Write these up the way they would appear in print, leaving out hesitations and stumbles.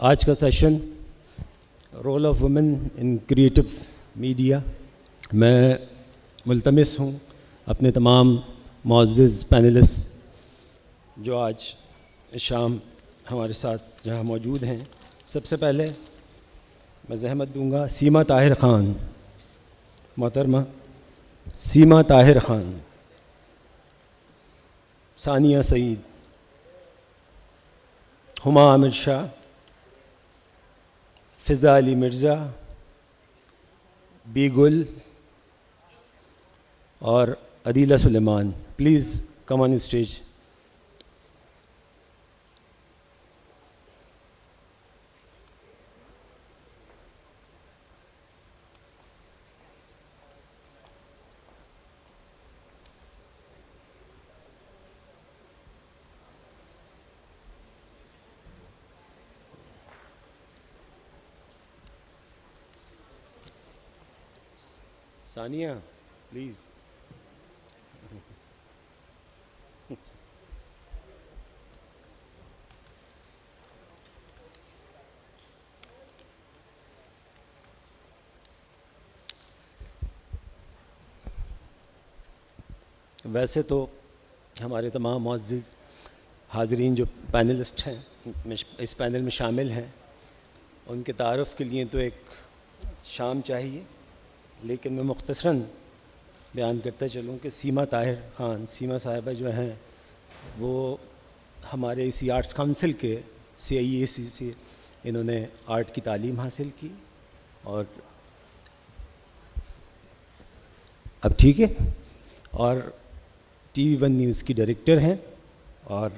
آج کا session role of woman in creative media. میں ملتمس ہوں اپنے تمام معزز پینلسٹ جو آج شام ہمارے ساتھ جہاں موجود ہیں. سب سے پہلے میں زحمت دوں گا سیما طاہر خان, محترمہ سیما طاہر خان, ثانیہ سعید, ہما عامر شاہ, فضا علی مرزا, بی گل اور Adeela Suleman. Please come on stage. Sania please. ویسے تو ہمارے تمام معزز حاضرین جو پینلسٹ ہیں اس پینل میں شامل ہیں, ان کے تعارف کے لیے تو ایک شام چاہیے, لیکن میں مختصراً بیان کرتا چلوں کہ سیما طاہر خان, سیما صاحبہ جو ہیں وہ ہمارے اسی آرٹس کونسل کے CIEAC سے انہوں نے آرٹ کی تعلیم حاصل کی, اور اب ٹھیک ہے, اور TV1 نیوز کی ڈائریکٹر ہیں, اور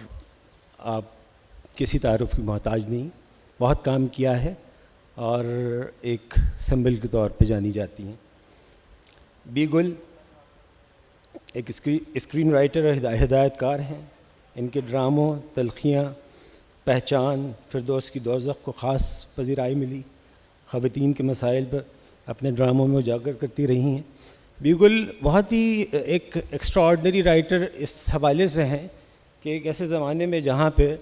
آپ کسی تعارف کی محتاج نہیں. بہت کام کیا ہے اور ایک سمبل کے طور پہ جانی جاتی ہیں. بی گل ایک اسکرین رائٹر اور ہدایت کار ہیں. ان کے ڈراموں تلخیاں, پہچان, فردوس کی دوزخ کو خاص پذیرائی ملی. خواتین کے مسائل پر اپنے ڈراموں میں اجاگر کرتی رہی ہیں. بی گل بہت ہی ایک ایکسٹرا آرڈنری رائٹر اس حوالے سے ہیں کہ ایک ایسے زمانے میں جہاں پہ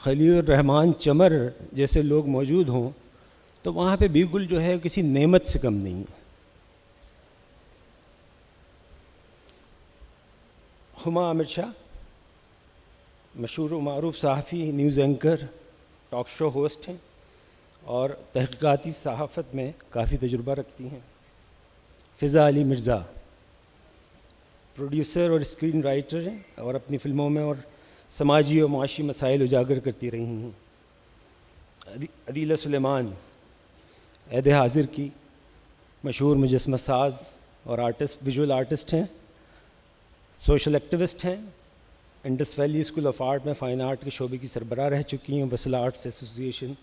خلیل الرحمن چمر جیسے لوگ موجود ہوں, تو وہاں پہ بی گل جو ہے کسی نعمت سے کم نہیں ہے. ہما عامر شاہ مشہور و معروف صحافی, news anchor, talk show host ہیں اور تحقیقاتی صحافت میں کافی تجربہ رکھتی ہیں. فضا علی مرزا پروڈیوسر اور اسکرین رائٹر ہیں اور اپنی فلموں میں اور سماجی و معاشی مسائل اجاگر کرتی رہی ہیں. عدیلہ سلیمان عہد حاضر کی مشہور مجسمہ ساز اور آرٹسٹ, ویژول آرٹسٹ ہیں, سوشل ایکٹیوسٹ ہیں. Indus valley school of art میں فائن آرٹ کے شعبے کی سربراہ رہ چکی ہیں. وصل آرٹس ایسوسی ایشن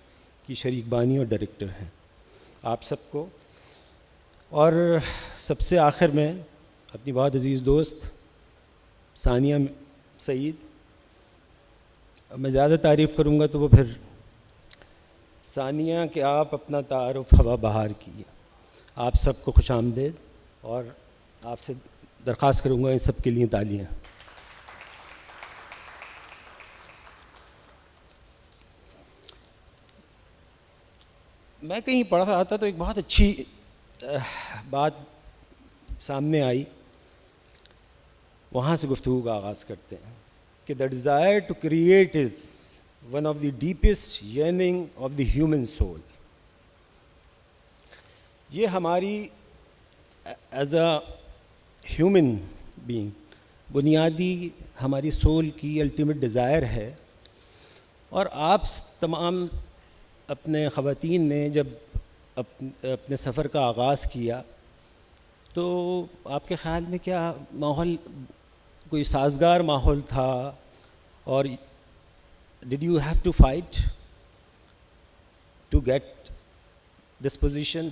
کی شریک بانی اور ڈائریکٹر ہیں. آپ سب کو, اور سب سے آخر میں اپنی بہت عزیز دوست ثانیہ سعید. میں زیادہ تعریف کروں گا تو وہ پھر ثانیہ کہ آپ اپنا تعارف ہوا بہار کیجیے. آپ سب کو خوش آمدید, اور آپ سے درخواست کروں گا ان سب کے لیے تالیاں. میں کہیں پڑھ رہا تھا تو ایک بہت اچھی بات سامنے آئی, وہاں سے گفتگو کا آغاز کرتے ہیں کہ the desire to create is one of the deepest yearning of the human soul. یہ ہماری ایز اے ہیومن بینگ بنیادی ہماری سول کی الٹیمیٹ ڈیزائر ہے. اور آپ تمام اپنے خواتین نے جب اپنے سفر کا آغاز کیا تو آپ کے خیال میں کیا ماحول کوئی سازگار ماحول تھا, اور did you have to fight to get this position?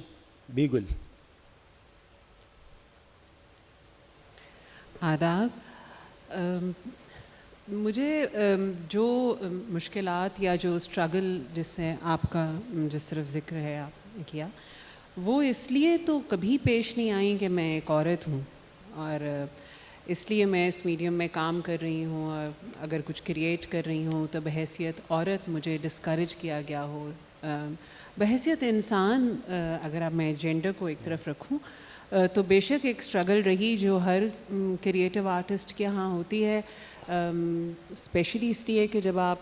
Bee Gul. آداب. مجھے جو مشکلات یا جو اسٹرگل جس سے آپ کا جس طرف ذکر ہے آپ نے کیا, وہ اس لیے تو کبھی پیش نہیں آئیں کہ میں ایک عورت ہوں, اور اس لیے میں اس میڈیم میں کام کر رہی ہوں اور اگر کچھ کریٹ کر رہی ہوں تو بحیثیت عورت مجھے ڈسکریج کیا گیا ہو. بحیثیت انسان اگر اب میں جینڈر کو ایک طرف رکھوں تو بے شک ایک اسٹرگل رہی جو ہر کریٹو آرٹسٹ کے ہاں ہوتی ہے, اسپیشلی اس لیے کہ جب آپ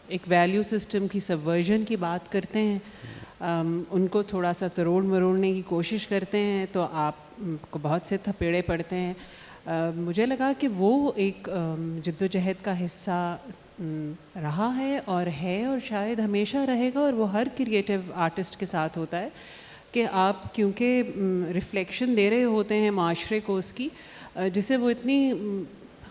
ایک ویلیو سسٹم کی سبورژن کی بات کرتے ہیں, ان کو تھوڑا سا تروڑ مروڑنے کی کوشش کرتے ہیں تو آپ کو بہت سے تھپیڑے پڑتے ہیں. مجھے لگا کہ وہ ایک جد و جہد کا حصہ رہا ہے اور شاید ہمیشہ رہے گا, اور وہ ہر کریٹو آرٹسٹ کے ساتھ ہوتا ہے کہ آپ کیونکہ ریفلیکشن دے رہے ہوتے ہیں معاشرے کو اس کی, جسے وہ اتنی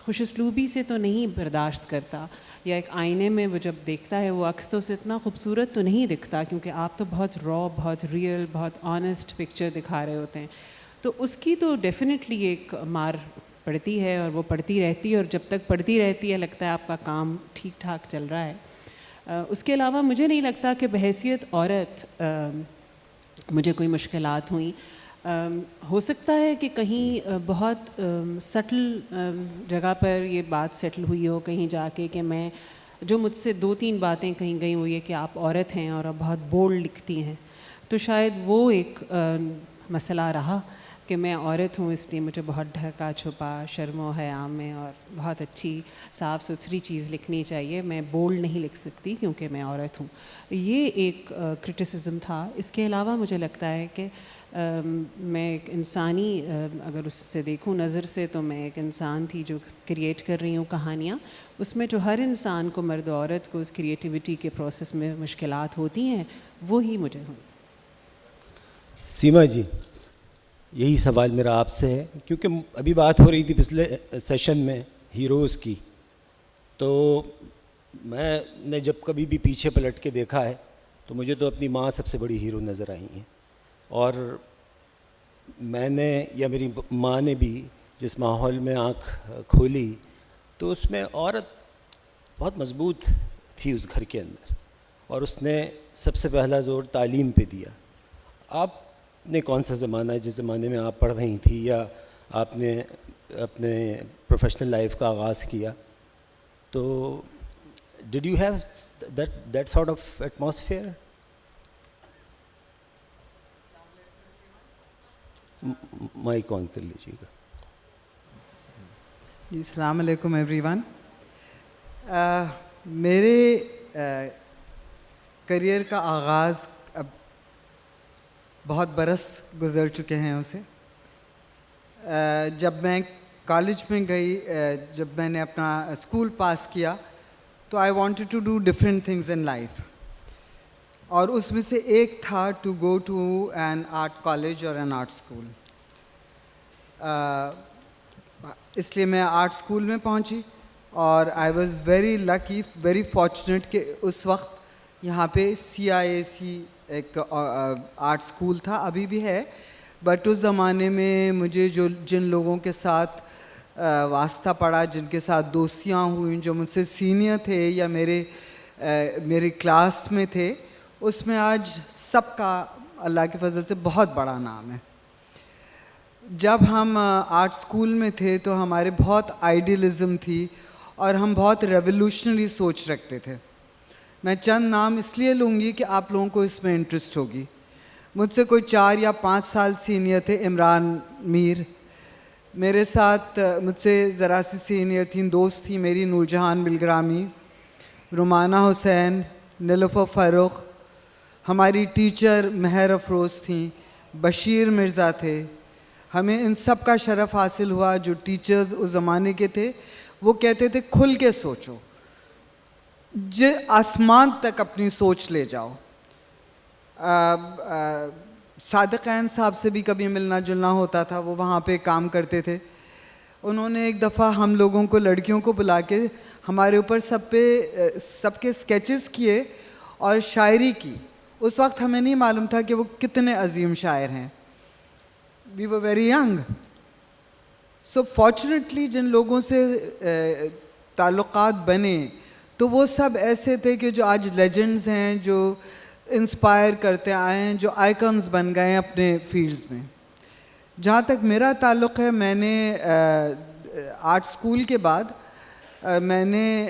خوش اسلوبی سے تو نہیں برداشت کرتا, یا ایک آئینے میں وہ جب دیکھتا ہے وہ عکس تو اسے اتنا خوبصورت تو نہیں دکھتا کیونکہ آپ تو بہت را, بہت ریئل, بہت آنیسٹ پکچر دکھا رہے ہوتے ہیں. تو اس کی تو ڈیفینیٹلی ایک مار پڑتی ہے اور وہ پڑتی رہتی ہے, اور جب تک پڑتی رہتی ہے لگتا ہے آپ کا کام ٹھیک ٹھاک چل رہا ہے. اس کے علاوہ مجھے نہیں لگتا کہ بحیثیت عورت مجھے کوئی مشکلات ہوئیں. ہو سکتا ہے کہ کہیں بہت سٹل جگہ پر یہ بات سیٹل ہوئی ہو کہیں جا کے, کہ میں جو مجھ سے 2-3 باتیں کہیں گئی وہ یہ کہ آپ عورت ہیں اور آپ بہت بولڈ لکھتی ہیں, تو شاید وہ ایک مسئلہ رہا کہ میں عورت ہوں اس لیے مجھے بہت ڈھکا چھپا, شرم و حیا میں اور بہت اچھی صاف ستھری چیز لکھنی چاہیے, میں بولڈ نہیں لکھ سکتی کیونکہ میں عورت ہوں. یہ ایک کرٹیسزم تھا. اس کے علاوہ مجھے لگتا ہے کہ میں ایک انسانی اگر اس سے دیکھوں نظر سے تو میں ایک انسان تھی جو کریٹ کر رہی ہوں کہانیاں, اس میں جو ہر انسان کو مرد و عورت کو اس کریٹیوٹی کے پروسیس میں مشکلات ہوتی ہیں وہی مجھے ہوئی. سیما جی, یہی سوال میرا آپ سے ہے, کیونکہ ابھی بات ہو رہی تھی پچھلے سیشن میں ہیروز کی, تو میں نے جب کبھی بھی پیچھے پلٹ کے دیکھا ہے تو مجھے تو اپنی ماں سب سے بڑی ہیرو نظر آئی ہیں, اور میں نے یا میری ماں نے بھی جس ماحول میں آنکھ کھولی تو اس میں عورت بہت مضبوط تھی اس گھر کے اندر, اور اس نے سب سے پہلا زور تعلیم پہ دیا. آپ نے کون سا زمانہ ہے جس زمانے میں آپ پڑھ رہی تھی یا آپ نے اپنے پروفیشنل لائف کا آغاز کیا, تو did you have that sort of atmosphere? Mic on کر لیجیے گا. جی السلام علیکم ایوری ون. میرے کریئر کا آغاز اب بہت برس گزر چکے ہیں اسے. جب میں کالج میں گئی, جب میں نے اپنا اسکول پاس کیا تو I wanted to do different things in life, اور اس میں سے ایک تھا to go to an art college اور این آرٹ اسکول. اس لیے میں آرٹ اسکول میں پہنچی, اور I was very lucky, very fortunate کہ اس وقت یہاں پہ CIAC ایک آرٹ اسکول تھا, ابھی بھی ہے, بٹ اس زمانے میں مجھے جن لوگوں کے ساتھ واسطہ پڑا, جن کے ساتھ دوستیاں ہوئیں, جو مجھ سے سینئر تھے یا میری کلاس میں تھے, اس میں آج سب کا اللہ کے فضل سے بہت بڑا نام ہے. جب ہم آرٹ اسکول میں تھے تو ہمارے بہت آئیڈیلزم تھی اور ہم بہت ریولیوشنری سوچ رکھتے تھے. میں چند نام اس لیے لوں گی کہ آپ لوگوں کو اس میں انٹرسٹ ہوگی. مجھ سے کوئی 4 یا 5 سال سینئر تھے عمران میر. میرے ساتھ مجھ سے ذرا سی سینئر تھیں, دوست تھی میری نور جہان بلگرامی, رومانہ حسین, نیلوفر فاروق. ہماری ٹیچر مہر افروز تھیں, بشیر مرزا تھے. ہمیں ان سب کا شرف حاصل ہوا. جو ٹیچرز اس زمانے کے تھے وہ کہتے تھے کھل کے سوچو, آسمان تک اپنی سوچ لے جاؤ. صادقین صاحب سے بھی کبھی ملنا جلنا ہوتا تھا, وہ وہاں پہ کام کرتے تھے. انہوں نے ایک دفعہ ہم لوگوں کو, لڑکیوں کو بلا کے ہمارے اوپر سب کے اسکیچز کیے اور شاعری کی. اس وقت ہمیں نہیں معلوم تھا کہ وہ کتنے عظیم شاعر ہیں. We were very young. So fortunately جن لوگوں سے تعلقات بنے تو وہ سب ایسے تھے کہ جو آج لیجنڈز ہیں, جو انسپائر کرتے آئے ہیں, جو آئیکنز بن گئے ہیں اپنے فیلڈز میں. جہاں تک میرا تعلق ہے, میں نے آرٹ اسکول کے بعد میں نے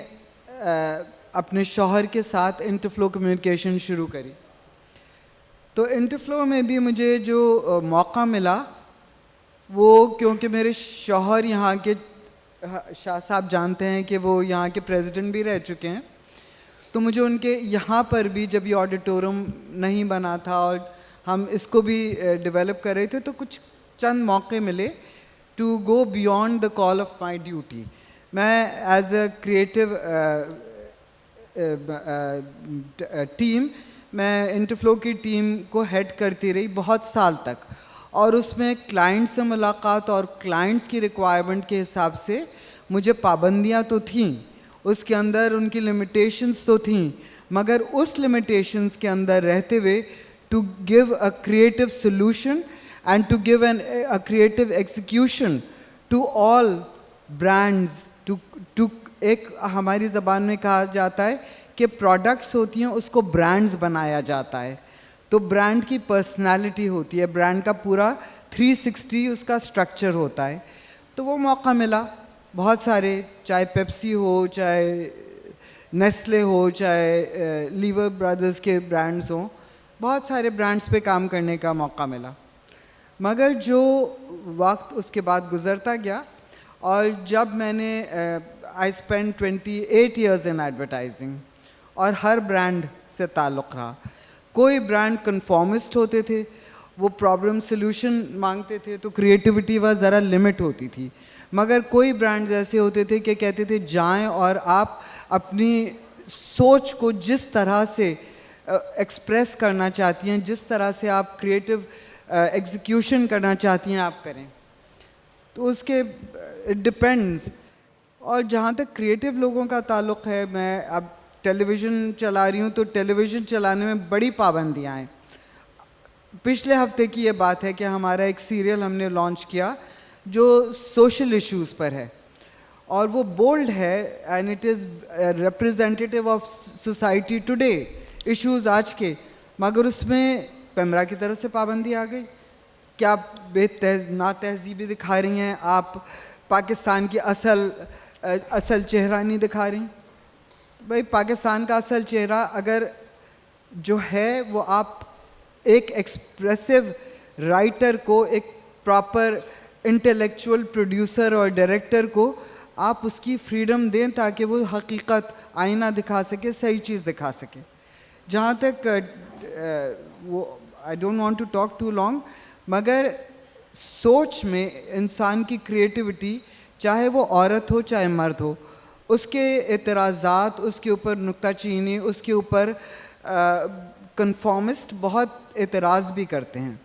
اپنے شوہر کے ساتھ انٹرفلو کمیونیکیشن شروع کری. تو انٹرفلو میں بھی مجھے جو موقع ملا وہ کیونکہ میرے شوہر یہاں کے شاہ صاحب جانتے ہیں کہ وہ یہاں کے پریزیڈنٹ بھی رہ چکے ہیں, تو مجھے ان کے یہاں پر بھی جب یہ آڈیٹوریم نہیں بنا تھا اور ہم اس کو بھی ڈیولپ کر رہے تھے تو کچھ چند موقع ملے to go beyond the call of my duty. میں ایز اے کریٹو ٹیم میں انٹرفلو کی ٹیم کو ہیڈ کرتی رہی بہت سال تک, اور اس میں کلائنٹ سے ملاقات اور کلائنٹس کی ریکوائرمنٹ کے حساب سے مجھے پابندیاں تو تھیں, اس کے اندر ان کی لمیٹیشنس تو تھیں, مگر اس لمیٹیشنس کے اندر رہتے ہوئے to give a creative solution and to give a creative execution to all brands. ٹو ایک ہماری زبان میں کہا جاتا ہے کہ پروڈکٹس ہوتی ہیں اس کو برانڈز بنایا جاتا ہے, تو برانڈ کی پرسنالٹی ہوتی ہے, برانڈ کا پورا 360 اس کا اسٹرکچر ہوتا ہے. تو وہ موقع ملا بہت سارے, چاہے پیپسی ہو, چاہے نیسلے ہو, چاہے لیور برادرز کے برانڈز ہوں, بہت سارے برانڈز پہ کام کرنے کا موقع ملا. مگر جو وقت اس کے بعد گزرتا گیا اور جب میں نے I spend 28 years in advertising اور ہر برانڈ سے تعلق رہا. کوئی برانڈ کنفارمسٹ ہوتے تھے, وہ پرابلم سلوشن مانگتے تھے تو کریٹیوٹی وہ ذرا لمٹ ہوتی تھی, مگر کوئی برانڈز ایسے ہوتے تھے کہ کہتے تھے جائیں اور آپ اپنی سوچ کو جس طرح سے ایکسپریس کرنا چاہتی ہیں, جس طرح سے آپ کریٹیو ایگزیکیوشن کرنا چاہتی ہیں آپ کریں. تو اس کے اٹ ڈپینڈز. اور جہاں تک کریٹیو لوگوں کا تعلق ہے, میں اب ٹیلی ویژن چلا رہی ہوں تو ٹیلی ویژن چلانے میں بڑی پابندیاں ہیں. پچھلے ہفتے کی یہ بات ہے کہ ہمارا ایک سیریل ہم نے لانچ کیا جو سوشل ایشوز پر ہے, اور وہ بولڈ ہے and it is representative of society today, issues آج کے, مگر اس میں پیمرا کی طرف سے پابندی آ گئی کہ آپ نا تہذیبی دکھا رہی ہیں, آپ پاکستان کی اصل چہرہ نہیں دکھا رہی. بھائی پاکستان کا اصل چہرہ اگر جو ہے وہ آپ ایک ایکسپریسو رائٹر کو, ایک پراپر انٹلیکچوئل پروڈیوسر اور ڈائریکٹر کو آپ اس کی فریڈم دیں تاکہ وہ حقیقت آئینہ دکھا سکے, صحیح چیز دکھا سکے. جہاں تک وہ I don't want to talk too long, مگر سوچ میں انسان کی کریٹیوٹی, چاہے وہ عورت ہو چاہے مرد ہو, اس کے اعتراضات, اس کے اوپر نکتہ چینی, اس کے اوپر کنفارمسٹ بہت اعتراض بھی کرتے ہیں,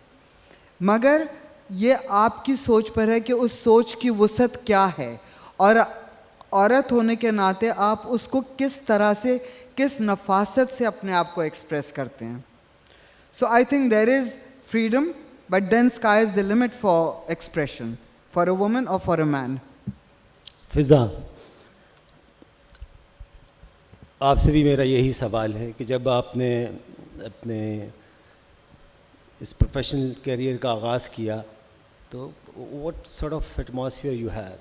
مگر یہ آپ کی سوچ پر ہے کہ اس سوچ کی وسعت کیا ہے, اور عورت ہونے کے ناطے آپ اس کو کس طرح سے, کس نفاست سے اپنے آپ کو ایکسپریس کرتے ہیں. So I think there is freedom, but then sky is the limit for expression, for a woman or for a man. فضا, آپ سے بھی میرا یہی سوال ہے کہ جب آپ نے اپنے اس پروفیشنل کیریئر کا آغاز کیا تو what sort of atmosphere you have?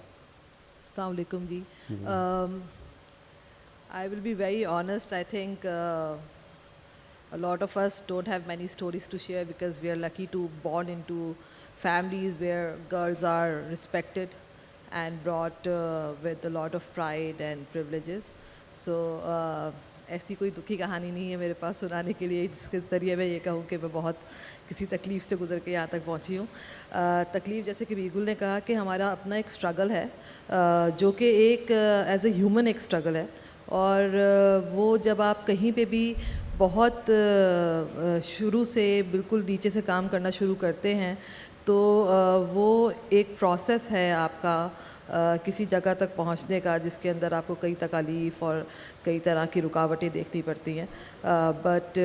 السلام علیکم جی. I will be very honest, I think a lot of us don't have many stories to share because we are lucky to born into families where girls are respected and brought with a lot of pride and privileges. So ایسی کوئی دکھی کہانی نہیں ہے میرے پاس سنانے کے لیے جس کے ذریعے میں یہ کہوں کہ میں بہت کسی تکلیف سے گزر کے یہاں تک پہنچی ہوں. تکلیف جیسے کہ بیگل نے کہا کہ ہمارا اپنا ایک اسٹرگل ہے جو کہ ایک ایز اے ہیومن ایک اسٹرگل ہے, اور وہ جب آپ کہیں پہ بھی بہت شروع سے بالکل نیچے سے کام کرنا شروع کرتے ہیں تو وہ ایک پروسیس ہے آپ کا کسی جگہ تک پہنچنے کا جس کے اندر آپ کو کئی تکالیف اور کئی طرح کی رکاوٹیں دیکھنی پڑتی ہیں. But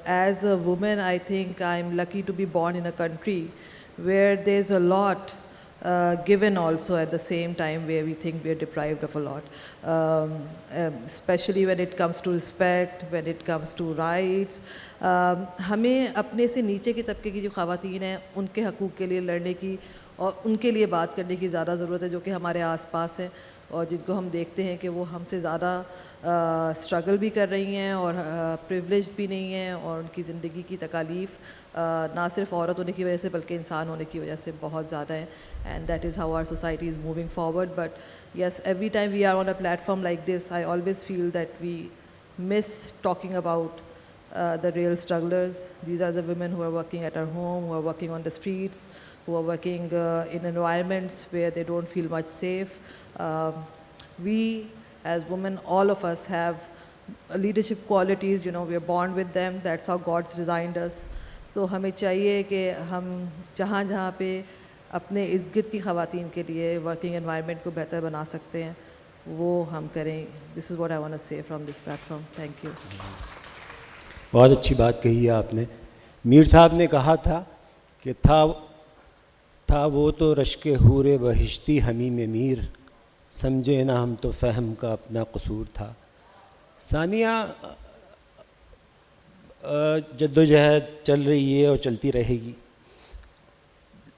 as a woman I think I am lucky to be born in a country where there is a lot given also at the same time, where we think we are deprived of a lot, especially when it comes to respect, when it comes to rights. ہمیں اپنے سے نیچے کے طبقے کی جو خواتین ہیں ان کے حقوق کے لیے لڑنے کی اور ان کے لیے بات کرنے کی زیادہ ضرورت ہے, جو کہ ہمارے آس پاس ہیں اور جن کو ہم دیکھتے ہیں کہ وہ ہم سے زیادہ اسٹرگل بھی کر رہی ہیں اور پریولیج بھی نہیں ہیں, اور ان کی زندگی کی تکالیف نہ صرف عورت ہونے کی وجہ سے بلکہ انسان ہونے کی وجہ سے بہت زیادہ ہیں. And that is how our society is moving forward. But yes, every time we are on a platform like this, I always feel that we miss talking about the real strugglers. These are the women who are working at our home, who are working on the streets, who are working in environments where they don't feel much safe. We as women, all of us have leadership qualities, you know, we are born with them. That's how God's designed us. تو ہمیں چاہیے کہ ہم جہاں جہاں پہ اپنے ارد گرد کی خواتین کے لیے ورکنگ انوائرمنٹ کو بہتر بنا سکتے ہیں وہ ہم کریں. This is what I want to say from this platform. Thank you. بہت اچھی بات کہی ہے آپ نے. میر صاحب نے کہا تھا کہ تھا وہ تو رشک حور بہشتی حمیم میر, سمجھے نہ ہم تو فہم کا اپنا قصور تھا. ثانیہ, جد و جہد چل رہی ہے اور چلتی رہے گی,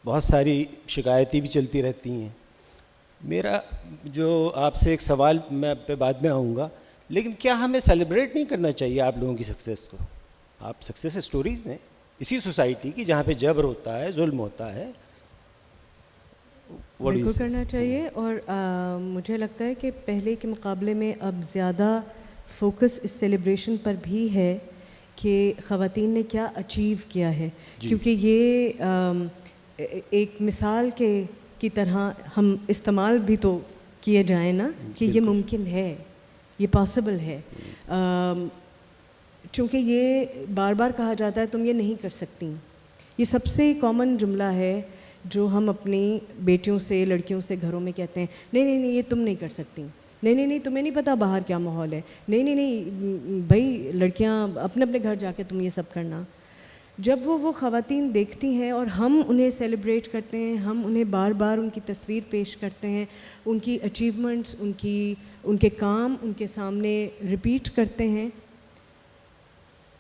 بہت ساری شکایتیں بھی چلتی رہتی ہیں. میرا جو آپ سے ایک سوال, میں پہ بعد میں آؤں گا, لیکن کیا ہمیں سیلیبریٹ نہیں کرنا چاہیے آپ لوگوں کی سکسیس کو؟ آپ سکسیس اسٹوریز ہیں اسی سوسائٹی کی جہاں پہ جبر ہوتا ہے, ظلم ہوتا ہے. بالکل کرنا چاہیے. اور مجھے لگتا ہے کہ پہلے کے مقابلے میں اب زیادہ فوکس اس سیلیبریشن پر بھی ہے کہ خواتین نے کیا اچیو کیا ہے, کیونکہ یہ ایک مثال کی طرح ہم استعمال بھی تو کیے جائیں نا کہ یہ ممکن ہے, یہ پاسبل ہے. چونکہ یہ بار بار کہا جاتا ہے تم یہ نہیں کر سکتی, یہ سب سے کامن جملہ ہے جو ہم اپنی بیٹیوں سے, لڑکیوں سے گھروں میں کہتے ہیں. نہیں نہیں نہیں, یہ تم نہیں کر سکتی, نہیں نہیں نہیں, تمہیں نہیں پتہ باہر کیا ماحول ہے, نہیں نہیں نہیں بھائی لڑکیاں اپنے اپنے گھر جا کے تم یہ سب کرنا. جب وہ خواتین دیکھتی ہیں اور ہم انہیں سیلیبریٹ کرتے ہیں, ہم انہیں بار بار ان کی تصویر پیش کرتے ہیں, ان کی اچیومنٹس, ان کے کام ان کے سامنے ریپیٹ کرتے ہیں,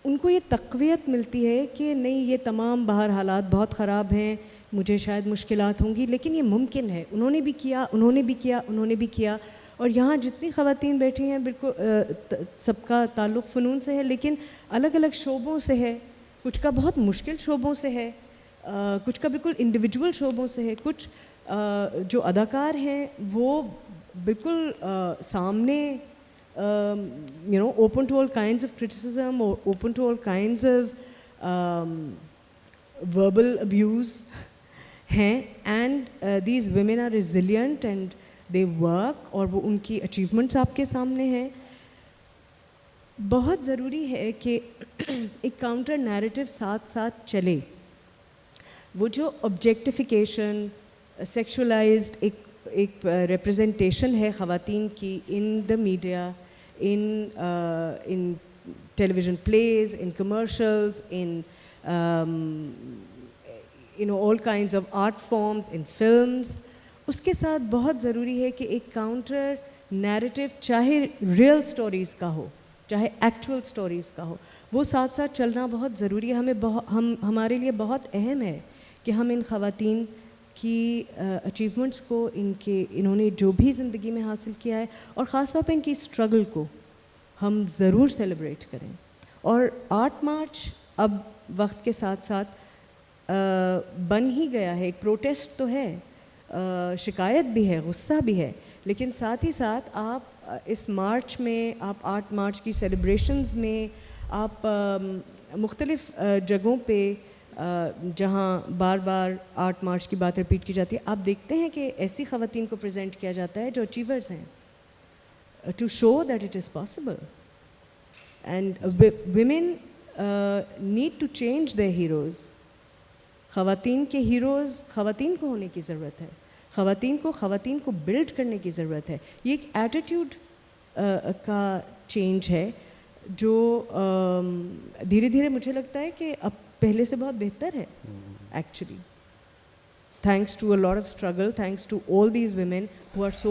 ان کو یہ تقویت ملتی ہے کہ نہیں, یہ تمام باہر حالات بہت خراب ہیں, مجھے شاید مشکلات ہوں گی لیکن یہ ممکن ہے. انہوں نے بھی کیا, انہوں نے بھی کیا, انہوں نے بھی کیا. اور یہاں جتنی خواتین بیٹھی ہیں بالکل سب کا تعلق فنون سے ہے, لیکن الگ الگ شعبوں سے ہے. کچھ کا بہت مشکل شعبوں سے ہے, کچھ کا بالکل انڈیویجول شعبوں سے ہے. کچھ جو اداکار ہیں وہ بالکل سامنے open to all kinds of criticism or open to all kinds of verbal abuse ہیں, and these women are resilient and they work, اور وہ ان کی achievements آپ کے سامنے ہیں. بہت ضروری ہے کہ ایک کاؤنٹر نیریٹو ساتھ ساتھ چلے. وہ جو آبجیکٹیفیکیشن, سیکشولائزڈ ایک ریپرزنٹیشن ہے خواتین کی in the media, in television please, in commercials, in all kinds of art forms, in films, اس کے ساتھ بہت ضروری ہے کہ ایک کاؤنٹر نیریٹو, چاہے ریئل سٹوریز کا ہو چاہے ایکچوئل سٹوریز کا ہو, وہ ساتھ ساتھ چلنا بہت ضروری ہے. ہمارے لیے بہت اہم ہے کہ ہم ان خواتین کی اچیومنٹس کو, انہوں نے جو بھی زندگی میں حاصل کیا ہے, اور خاص طور پہ ان کی اسٹرگل کو ہم ضرور سیلیبریٹ کریں. اور 8 مارچ اب وقت کے ساتھ ساتھ بن ہی گیا ہے, ایک پروٹیسٹ تو ہے, شکایت بھی ہے, غصہ بھی ہے, لیکن ساتھ ہی ساتھ آپ اس مارچ میں, آپ 8 مارچ کی سیلیبریشنز میں, آپ مختلف جگہوں پہ جہاں بار بار 8 مارچ کی بات ریپیٹ کی جاتی ہے, آپ دیکھتے ہیں کہ ایسی خواتین کو پریزنٹ کیا جاتا ہے جو اچیورز ہیں, to show that it is possible. And women need to change their heroes. خواتین کے ہیروز خواتین کو ہونے کی ضرورت ہے, خواتین کو بلڈ کرنے کی ضرورت ہے. یہ ایک ایٹیٹیوڈ کا چینج ہے جو دھیرے دھیرے مجھے لگتا ہے کہ اب پہلے سے بہت بہتر ہے actually. thanks to a lot of struggle, thanks to all these women who are so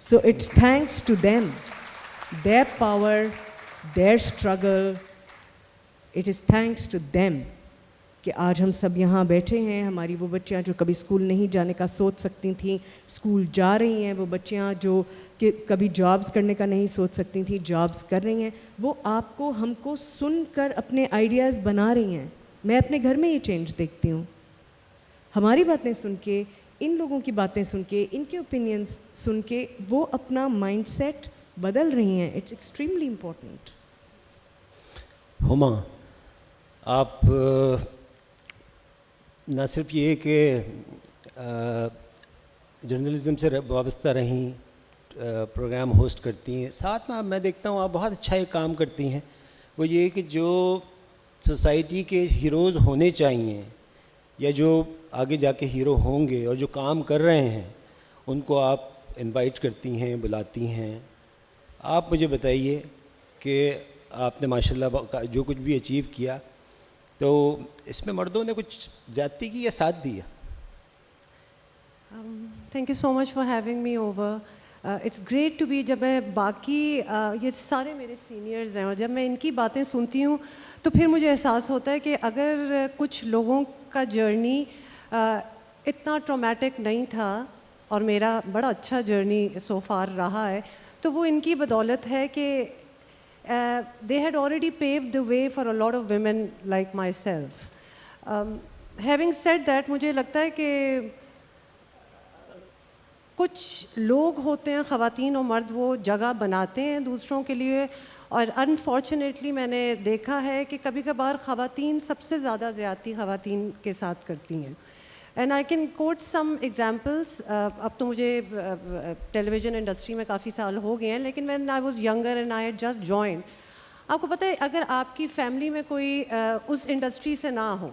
So it's thanks to them, their power, their struggle. It is thanks to them کہ آج ہم سب یہاں بیٹھے ہیں. ہماری وہ بچیاں جو کبھی اسکول نہیں جانے کا سوچ سکتی تھیں, اسکول جا رہی ہیں. وہ بچیاں جو کہ کبھی جابس کرنے کا نہیں سوچ سکتی تھیں, جابس کر رہی ہیں. وہ آپ کو, ہم کو سن کر اپنے آئیڈیاز بنا رہی ہیں. میں اپنے گھر میں یہ چینج دیکھتی ہوں. ہماری باتیں سن کے, ان لوگوں کی باتیں سن کے, ان کے اوپینینس سن کے وہ اپنا مائنڈ سیٹ بدل رہی ہیں. It's extremely important. ہما, آپ نہ صرف یہ کہ جرنلزم سے وابستہ رہیں, پروگرام ہوسٹ کرتی ہیں, ساتھ میں دیکھتا ہوں آپ بہت اچھا ایک کام کرتی ہیں. وہ یہ کہ جو سوسائٹی کے ہیروز ہونے چاہیے یا جو آگے جا کے ہیرو ہوں گے اور جو کام کر رہے ہیں, ان کو آپ انوائٹ کرتی ہیں, بلاتی ہیں. آپ مجھے بتائیے کہ آپ نے ماشاءاللہ جو کچھ بھی اچیو کیا, تو اس میں مردوں نے کچھ زیادتی کی یا ساتھ دیا؟ Thank you so much for having me over. It's great to be. جب میں باقی یہ سارے میرے سینئرز ہیں اور جب میں ان کی باتیں سنتی ہوں تو پھر مجھے احساس ہوتا ہے کہ اگر کچھ لوگوں کا جرنی اتنا ٹرامیٹک نہیں تھا اور میرا بڑا اچھا جرنی سو فار رہا ہے, تو وہ ان کی بدولت ہے کہ they had already paved the way for a lot of women like myself. Having said that, مجھے لگتا ہے کہ کچھ لوگ ہوتے ہیں, خواتین اور مرد, وہ جگہ بناتے ہیں دوسروں کے لیے, اور انفارچونیٹلی میں نے دیکھا ہے کہ کبھی کبھار خواتین سب سے زیادہ زیادتی خواتین کے ساتھ کرتی ہیں. And I can quote some examples. اب تو مجھے ٹیلی ویژن انڈسٹری میں کافی سال ہو گئے ہیں, لیکن when I was younger and I had just join, آپ کو پتہ ہے اگر آپ کی فیملی میں کوئی اس انڈسٹری سے نہ ہو,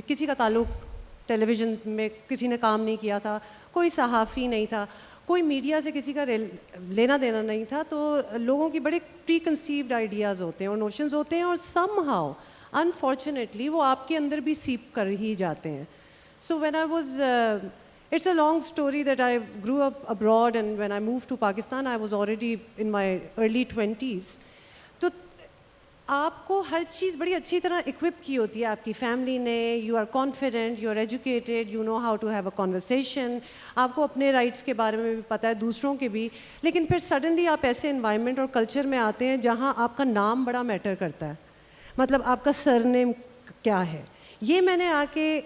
کسی کا تعلق ٹیلی ویژن میں کسی نے کام نہیں کیا تھا, کوئی صحافی نہیں تھا, کوئی میڈیا سے کسی کا لینا دینا نہیں تھا, تو لوگوں کی بڑے پری کنسیوڈ آئیڈیاز ہوتے ہیں اور نوشنز ہوتے ہیں, اور سم ہاؤ انفارچونیٹلی وہ آپ کے اندر بھی سیپ کر ہی جاتے ہیں. So when I was, it's a long story that I grew up abroad, and when I moved to Pakistan, I was already in my early 20s. تو آپ کو ہر چیز بڑی اچھی طرح اکوپ کی ہوتی ہے آپ کی فیملی نے. You are confident, you are educated, you know how to have a conversation, آپ کو اپنے رائٹس کے بارے میں بھی پتہ ہے, دوسروں کے بھی. لیکن پھر سڈنلی آپ ایسے انوائرمنٹ اور کلچر میں آتے ہیں جہاں آپ کا نام بڑا میٹر کرتا ہے, مطلب آپ کا سر نیم کیا ہے. یہ میں نے آ کے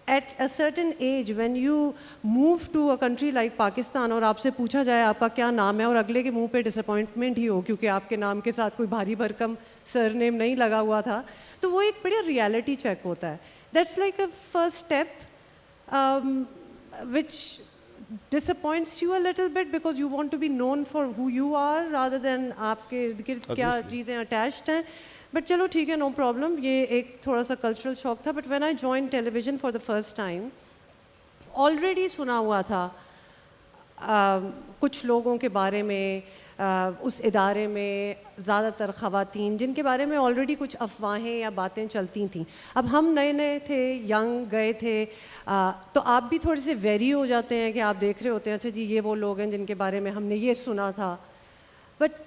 at a certain age when you move to a country like Pakistan اور آپ سے پوچھا جائے آپ کا کیا نام ہے, اور اگلے کے منہ پہ ڈسپوائنٹمنٹ ہی ہو کیونکہ آپ کے نام کے ساتھ کوئی بھاری بھرکم سر نیم نہیں لگا ہوا تھا, تو وہ ایک بڑا ریالٹی چیک ہوتا ہے. That's like a first step which disappoints you a little bit because you want to be known for who you are rather than آپ کے ارد گرد کیا چیزیں اٹیچڈ ہیں. بٹ چلو ٹھیک ہے, نو پرابلم. یہ ایک تھوڑا سا کلچرل شوق تھا. But when I join television for the first time, already سنا ہوا تھا کچھ لوگوں کے بارے میں اس ادارے میں, زیادہ تر خواتین, جن کے بارے میں آلریڈی کچھ افواہیں یا باتیں چلتی تھیں. اب ہم نئے نئے تھے, ینگ گئے تھے, تو آپ بھی تھوڑے سے ویری ہو جاتے ہیں کہ آپ دیکھ رہے ہوتے ہیں, اچھا جی یہ وہ لوگ ہیں جن کے بارے میں ہم نے یہ سنا تھا. But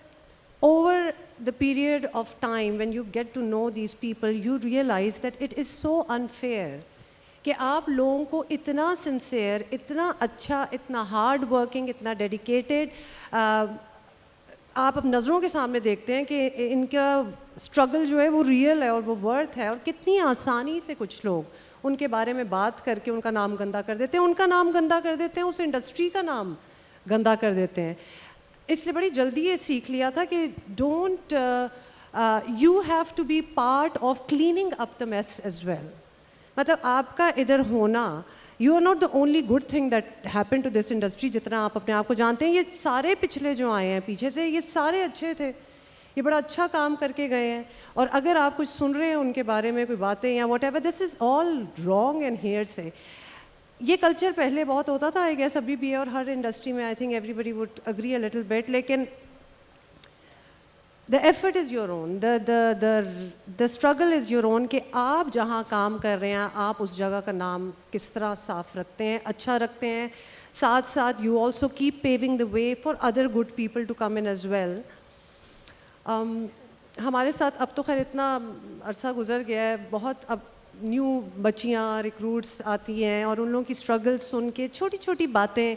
over the period of time when you get to know these people, you realize that it is so unfair کہ آپ لوگوں کو اتنا سنسیئر, اتنا اچھا, اتنا ہارڈ ورکنگ, اتنا ڈیڈیکیٹڈ آپ اب نظروں کے سامنے دیکھتے ہیں کہ ان کا اسٹرگل جو ہے وہ ریئل ہے اور وہ ورتھ ہے, اور کتنی آسانی سے کچھ لوگ ان کے بارے میں بات کر کے ان کا نام گندا کر دیتے ہیں, ان کا نام گندا کر دیتے ہیں, اس انڈسٹری کا نام گندا کر دیتے ہیں. اس لیے بڑی جلدی یہ سیکھ لیا تھا کہ don't you have to be part of cleaning up the mess as well. مطلب آپ کا ادھر ہونا, you are not the only good thing that happen to this industry. جتنا آپ اپنے آپ کو جانتے ہیں, یہ سارے پچھلے جو آئے ہیں پیچھے سے, یہ سارے اچھے تھے, یہ بڑا اچھا کام کر کے گئے ہیں, اور اگر آپ کچھ سن رہے ہیں ان کے بارے میں کوئی باتیں یا what ever, this is all wrong and here سے. یہ کلچر پہلے بہت ہوتا تھا, آئی گیس ابھی بھی ہے, اور ہر انڈسٹری میں I think everybody would agree a little bit, لیکن the effort is your own, the struggle is your own, کہ آپ جہاں کام کر رہے ہیں آپ اس جگہ کا نام کس طرح صاف رکھتے ہیں, اچھا رکھتے ہیں, ساتھ ساتھ you also keep paving the way for other good people to come in as well. ہمارے ساتھ اب تو خیر اتنا عرصہ گزر گیا ہے, بہت اب نیو بچیاں ریکروٹس آتی ہیں, اور ان لوگوں کی اسٹرگل سن کے چھوٹی چھوٹی باتیں,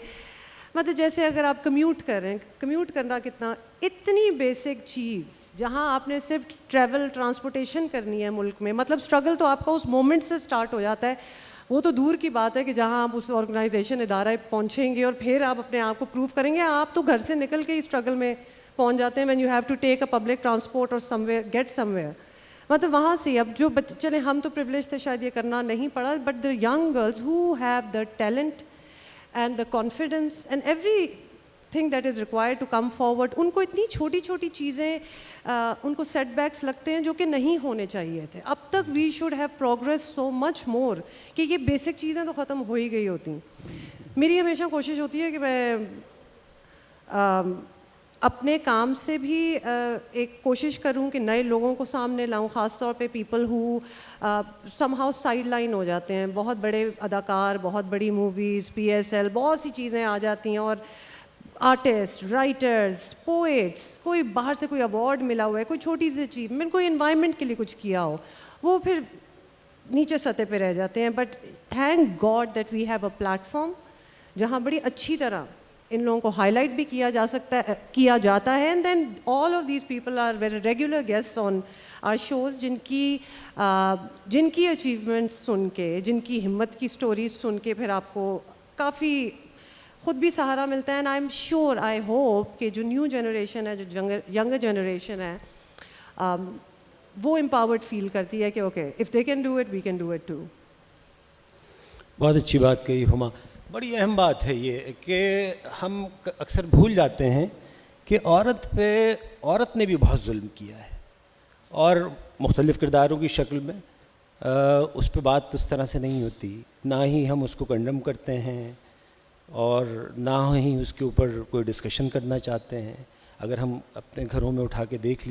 مطلب جیسے اگر آپ کمیوٹ کر رہے ہیں, کمیوٹ کرنا کتنا اتنی بیسک چیز جہاں آپ نے صرف ٹریول ٹرانسپورٹیشن کرنی ہے ملک میں, مطلب اسٹرگل تو آپ کا اس مومنٹ سے اسٹارٹ ہو جاتا ہے. وہ تو دور کی بات ہے کہ جہاں آپ اس آرگنائزیشن ادارہ پہنچیں گے اور پھر آپ اپنے آپ کو پروو کریں گے, آپ تو گھر سے نکل کے ہی اسٹرگل میں پہنچ جاتے ہیں when you have to take a public transport or somewhere get somewhere. مطلب وہاں سے اب جو چلے ہم تو پریولیج تھے شاید یہ کرنا نہیں پڑا, but the young girls who have the talent and the confidence and everything that is required to come forward, ان کو اتنی چھوٹی چھوٹی چیزیں ان کو سیٹ بیکس لگتے ہیں جو کہ نہیں ہونے چاہیے تھے. اب تک وی شوڈ ہیو پروگریس سو مچ مور, کہ یہ بیسک چیزیں تو ختم ہو ہی گئی ہوتی. میری ہمیشہ کوشش ہوتی ہے کہ میں اپنے کام سے بھی ایک کوشش کروں کہ نئے لوگوں کو سامنے لاؤں, خاص طور پہ people who somehow sideline ہو جاتے ہیں, بہت بڑے اداکار, بہت بڑی موویز, PSL, بہت سی چیزیں آ جاتی ہیں, اور آرٹسٹ, رائٹرز, پوئٹس, کوئی باہر سے کوئی ایوارڈ ملا ہوا ہے, کوئی چھوٹی سی اچیومنٹ, کوئی انوائرمنٹ کے لیے کچھ کیا ہو, وہ پھر نیچے سطح پہ رہ جاتے ہیں. But thank God that we have a platform جہاں بڑی اچھی طرح ان لوگوں کو ہائی لائٹ بھی کیا جاتا ہے, and then all of these people are very regular guest on our shows, جن کی اچیومنٹس سن کے, جن کی ہمت کی اسٹوریز سن کے پھر آپ کو کافی خود بھی سہارا ملتا ہے. And I am sure, I hope کہ جو نیو جنریشن ہے, جو ینگر جنریشن ہے, وہ امپاورڈ فیل کرتی ہے کہ okay if they can do it we can do it too. بہت اچھی بات کہی ہما. بڑی اہم بات ہے یہ کہ ہم اکثر بھول جاتے ہیں کہ عورت نے بھی بہت ظلم کیا ہے, اور مختلف کرداروں کی شکل میں. اس پہ بات اس طرح سے نہیں ہوتی, نہ ہی ہم اس کو کنڈم کرتے ہیں, اور نہ ہی اس کے اوپر کوئی ڈسکشن کرنا چاہتے ہیں. اگر ہم اپنے گھروں میں اٹھا کے دیکھ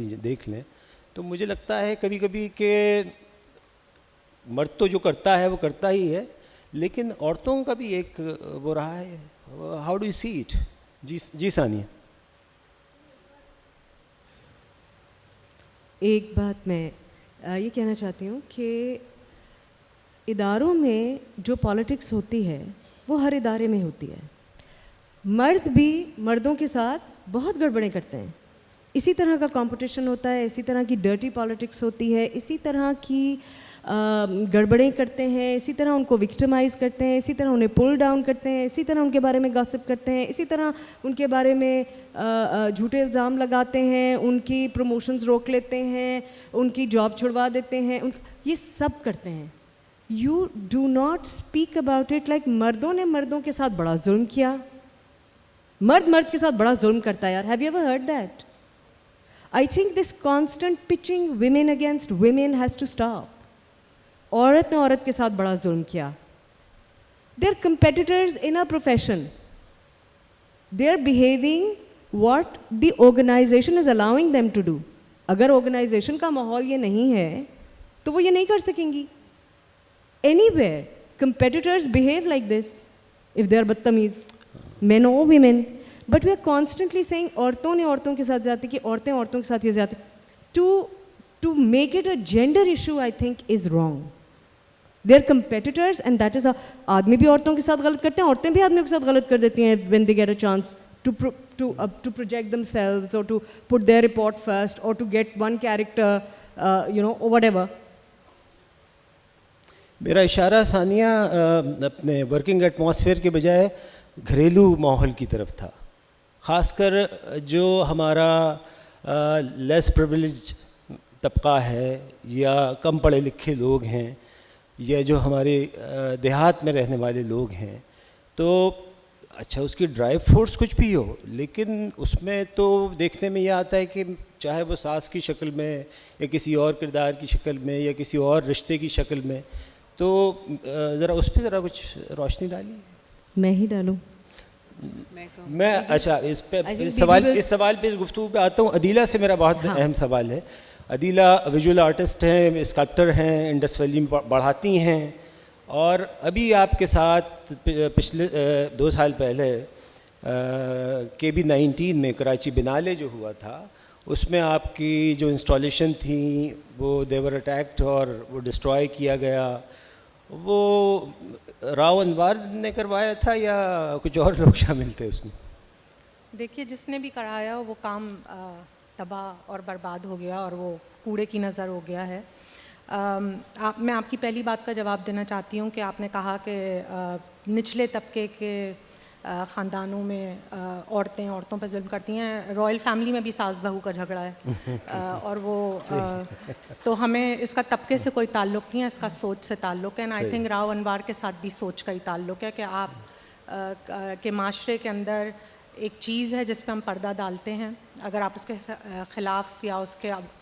لیں تو مجھے لگتا ہے کبھی کبھی کہ مرد تو جو کرتا ہے وہ کرتا ہی ہے, لیکن عورتوں کا بھی ایک وہ رہا ہے. How do you see it? جی ثانیہ. ایک بات میں یہ کہنا چاہتی ہوں کہ اداروں میں جو پالیٹکس ہوتی ہے وہ ہر ادارے میں ہوتی ہے. مرد بھی مردوں کے ساتھ بہت گڑبڑیں کرتے ہیں, اسی طرح کا کمپٹیشن ہوتا ہے, اسی طرح کی ڈرٹی پالیٹکس ہوتی ہے, اسی طرح کی گڑبڑیں کرتے ہیں, اسی طرح ان کو وکٹمائز کرتے ہیں, اسی طرح انہیں پل ڈاؤن کرتے ہیں, اسی طرح ان کے بارے میں گاسپ کرتے ہیں, اسی طرح ان کے بارے میں جھوٹے الزام لگاتے ہیں, ان کی پروموشنز روک لیتے ہیں, ان کی جاب چھڑوا دیتے ہیں, یہ سب کرتے ہیں. You do not speak about it like مردوں نے مردوں کے ساتھ بڑا ظلم کیا. مرد کے ساتھ بڑا ظلم کرتا ہے یار. Have you ever heard that? I think this constant pitching women against women has to stop. عورت نے عورت کے ساتھ بڑا ظلم کیا. They are competitors in a profession, they are behaving what the organization is allowing them to do. اگر organization کا ماحول یہ نہیں ہے تو وہ یہ نہیں کر سکیں گی. Anywhere competitors behave like this if they are بدتمیز, مین اور women. But we are constantly seeing عورتوں نے عورتوں کے ساتھ زیادتی کی, عورتیں عورتوں کے ساتھ یہ زیادتی. To make it a gender issue, I think, is wrong. They are competitors, and that is how آدمی بھی عورتوں کے ساتھ غلط کرتے ہیں, عورتیں بھی آدمیوں کے ساتھ غلط کر دیتی ہیں when they get a chance to project themselves or to put their report first or to get one character, or whatever. میرا اشارہ ثانیہ اپنے ورکنگ ایٹماسفیئر کے بجائے گھریلو ماحول کی طرف تھا, خاص کر جو ہمارا لیس پریویلیج طبقہ ہے, یا کم پڑھے لکھے لوگ ہیں, یا جو ہمارے دیہات میں رہنے والے لوگ ہیں. تو اچھا اس کی ڈرائیو فورس کچھ بھی ہو, لیکن اس میں تو دیکھنے میں یہ آتا ہے کہ چاہے وہ ساس کی شکل میں یا کسی اور کردار کی شکل میں یا کسی اور رشتے کی شکل میں, تو ذرا اس پہ ذرا کچھ روشنی ڈالیے. میں ہی ڈالوں؟ میں اچھا اس پہ اس سوال پہ اس گفتگو پہ آتا ہوں. عدیلہ سے میرا بہت اہم سوال ہے. عدیلہ ویژول آرٹسٹ ہیں, اسکلپٹر ہیں, انڈس ویلی میں پڑھاتی ہیں, اور ابھی آپ کے ساتھ پچھلے 2 سال پہلے KB-19 میں کراچی بنالے جو ہوا تھا, اس میں آپ کی جو انسٹالیشن تھیں وہ دیور اٹیکٹ اور وہ ڈسٹرائے کیا گیا. وہ راؤ انوار نے کروایا تھا یا کچھ اور لوگ شامل تھے اس میں؟ دیکھیے جس نے بھی کرایا وہ کام تباہ اور برباد ہو گیا اور وہ کوڑے کی نظر ہو گیا ہے. میں آپ کی پہلی بات کا جواب دینا چاہتی ہوں کہ آپ نے کہا کہ نچلے طبقے کے خاندانوں میں عورتوں پہ ظلم کرتی ہیں. رائل فیملی میں بھی ساس بہو کا جھگڑا ہے اور وہ تو ہمیں اس کا طبقے سے کوئی تعلق نہیں ہے, اس کا سوچ سے تعلق ہے. اینڈ آئی تھنک راؤ انوار کے ساتھ بھی سوچ کا ہی تعلق ہے کہ آپ کے معاشرے کے اندر ایک چیز ہے جس پہ ہم پردہ ڈالتے ہیں. اگر آپ اس کے خلاف یا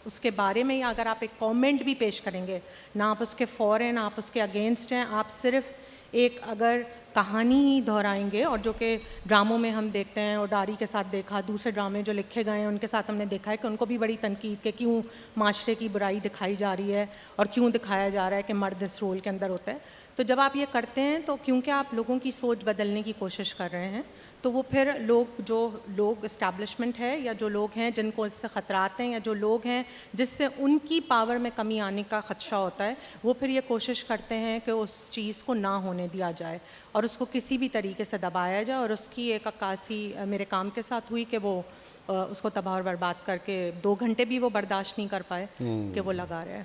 اس کے بارے میں یا اگر آپ ایک کامنٹ بھی پیش کریں گے, نہ آپ اس کے فور ہیں نہ آپ اس کے اگینسٹ ہیں, آپ صرف ایک اگر کہانی ہی دہرائیں گے, اور جو کہ ڈراموں میں ہم دیکھتے ہیں, اور ڈاری کے ساتھ دیکھا, دوسرے ڈرامے جو لکھے گئے ہیں ان کے ساتھ ہم نے دیکھا ہے کہ ان کو بھی بڑی تنقید کہ کیوں معاشرے کی برائی دکھائی جا رہی ہے اور کیوں دکھایا جا رہا ہے کہ مرد اس رول کے اندر ہوتا ہے. تو جب آپ یہ کرتے ہیں تو کیونکہ آپ لوگوں کی سوچ بدلنے کی کوشش کر رہے ہیں, تو وہ پھر لوگ اسٹیبلشمنٹ ہے یا جو لوگ ہیں جن کو اس سے خطرات ہیں یا جو لوگ ہیں جس سے ان کی پاور میں کمی آنے کا خدشہ ہوتا ہے, وہ پھر یہ کوشش کرتے ہیں کہ اس چیز کو نہ ہونے دیا جائے اور اس کو کسی بھی طریقے سے دبایا جائے. اور اس کی ایک عکاسی میرے کام کے ساتھ ہوئی کہ وہ اس کو تباہ اور برباد کر کے 2 گھنٹے بھی وہ برداشت نہیں کر پائے کہ وہ لگا رہے ہیں.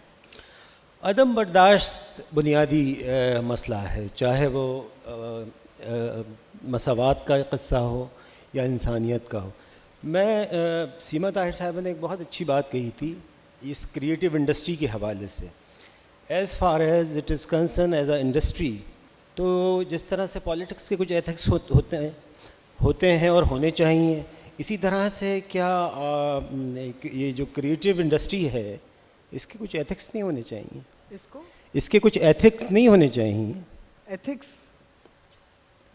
عدم برداشت بنیادی مسئلہ ہے, چاہے وہ مساوات کا قصہ ہو یا انسانیت کا ہو. میں سیما طاہر صاحبہ نے ایک بہت اچھی بات کہی تھی اس کریٹیو انڈسٹری کے حوالے سے. As far as it is concern as a industry, تو جس طرح سے پالیٹکس کے کچھ ایتھکس ہوتے ہیں اور ہونے چاہیے, اسی طرح سے کیا یہ جو کریٹیو انڈسٹری ہے اس کے کچھ ایتھکس نہیں ہونے چاہیے؟ اس کے کچھ ایتھکس نہیں ہونے چاہیے؟ ایتھکس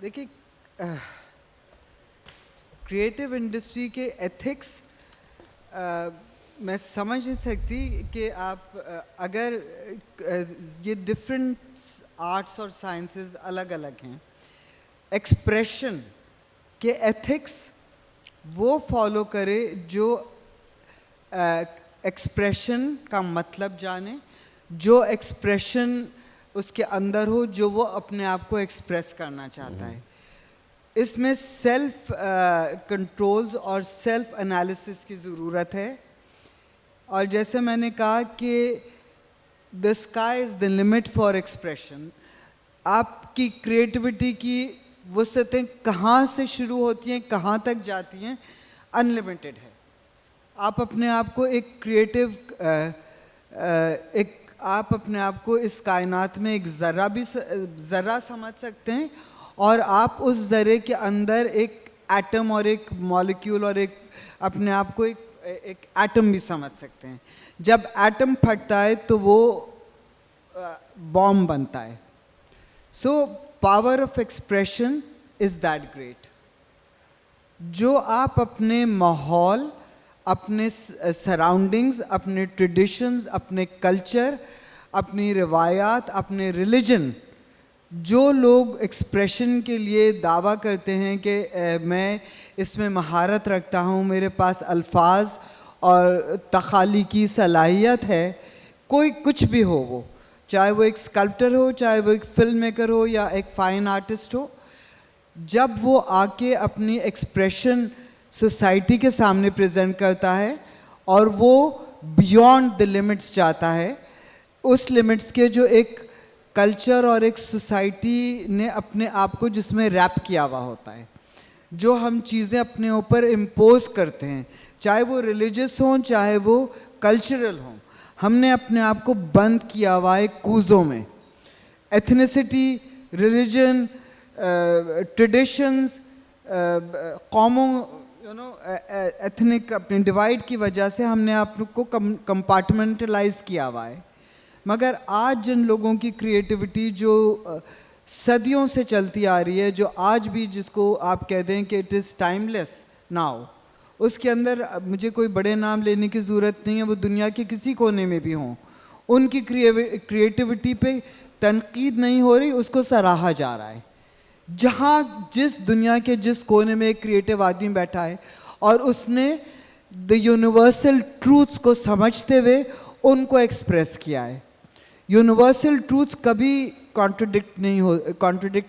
دیکھیے, کریٹیو انڈسٹری کے ایتھکس میں سمجھ نہیں سکتی کہ آپ اگر یہ ڈفرینٹ آرٹس اور سائنسز الگ الگ ہیں, ایکسپریشن کے ایتھکس وہ فالو کرے جو ایکسپریشن کا مطلب جانے, جو ایکسپریشن اس کے اندر ہو, جو وہ اپنے آپ کو ایکسپریس کرنا چاہتا ہے. اس میں سیلف کنٹرولز اور سیلف انالیسس کی ضرورت ہے. اور جیسے میں نے کہا کہ the sky is the limit for expression. آپ کی کریٹیوٹی کی وسعتیں کہاں سے شروع ہوتی ہیں کہاں تک جاتی ہیں, انلمیٹڈ ہے. آپ اپنے آپ کو ایک کریٹیو آپ اپنے آپ کو اس کائنات میں ایک ذرہ سمجھ سکتے ہیں, اور آپ اس ذرے کے اندر ایک ایٹم اور ایک مالیکیول اور ایک اپنے آپ کو ایک ایٹم بھی سمجھ سکتے ہیں. جب ایٹم پھٹتا ہے تو وہ بام بنتا ہے. So power of expression is that great. جو آپ اپنے ماحول, اپنے سراؤنڈنگز, اپنے ٹریڈیشنز, اپنے کلچر, اپنی روایات, اپنے ریلیجن, جو لوگ ایکسپریشن کے لیے دعویٰ کرتے ہیں کہ میں اس میں مہارت رکھتا ہوں, میرے پاس الفاظ اور تخلیقی صلاحیت ہے, کوئی کچھ بھی ہو, وہ چاہے وہ ایک اسکلپٹر ہو, چاہے وہ ایک فلم میکر ہو یا ایک فائن آرٹسٹ ہو, جب وہ آ کے اپنی ایکسپریشن سوسائٹی کے سامنے پریزنٹ کرتا ہے اور وہ بیونڈ دی لمٹس جاتا ہے, اس لمٹس کے جو ایک کلچر اور ایک سوسائٹی نے اپنے آپ کو جس میں ریپ کیا ہوا ہوتا ہے, جو ہم چیزیں اپنے اوپر امپوز کرتے ہیں, چاہے وہ ریلیجس ہوں چاہے وہ کلچرل ہوں, ہم نے اپنے آپ کو بند کیا ہوا ہے کوزوں میں. ایتھنیسٹی, ریلیجن, ٹریڈیشنز, قوموں ایتھنک اپنے ڈیوائڈ کی وجہ سے ہم نے آپ کو کمپارٹمنٹلائز کیا ہوا ہے. مگر آج جن لوگوں کی کریٹیوٹی جو صدیوں سے چلتی آ رہی ہے, جو آج بھی جس کو آپ کہہ دیں کہ it is timeless now, اس کے اندر مجھے کوئی بڑے نام لینے کی ضرورت نہیں ہے, وہ دنیا کے کسی کونے میں بھی ہوں, ان کی کریٹیوٹی پہ تنقید نہیں ہو رہی, اس کو سراہا جا رہا ہے. جہاں جس دنیا کے جس کونے میں ایک کریٹیو آدمی بیٹھا ہے اور اس نے دا یونیورسل ٹروتھس کو سمجھتے ہوئے ان کو ایکسپریس کیا ہے. یونیورسل ٹروتھس کبھی کانٹرڈکٹ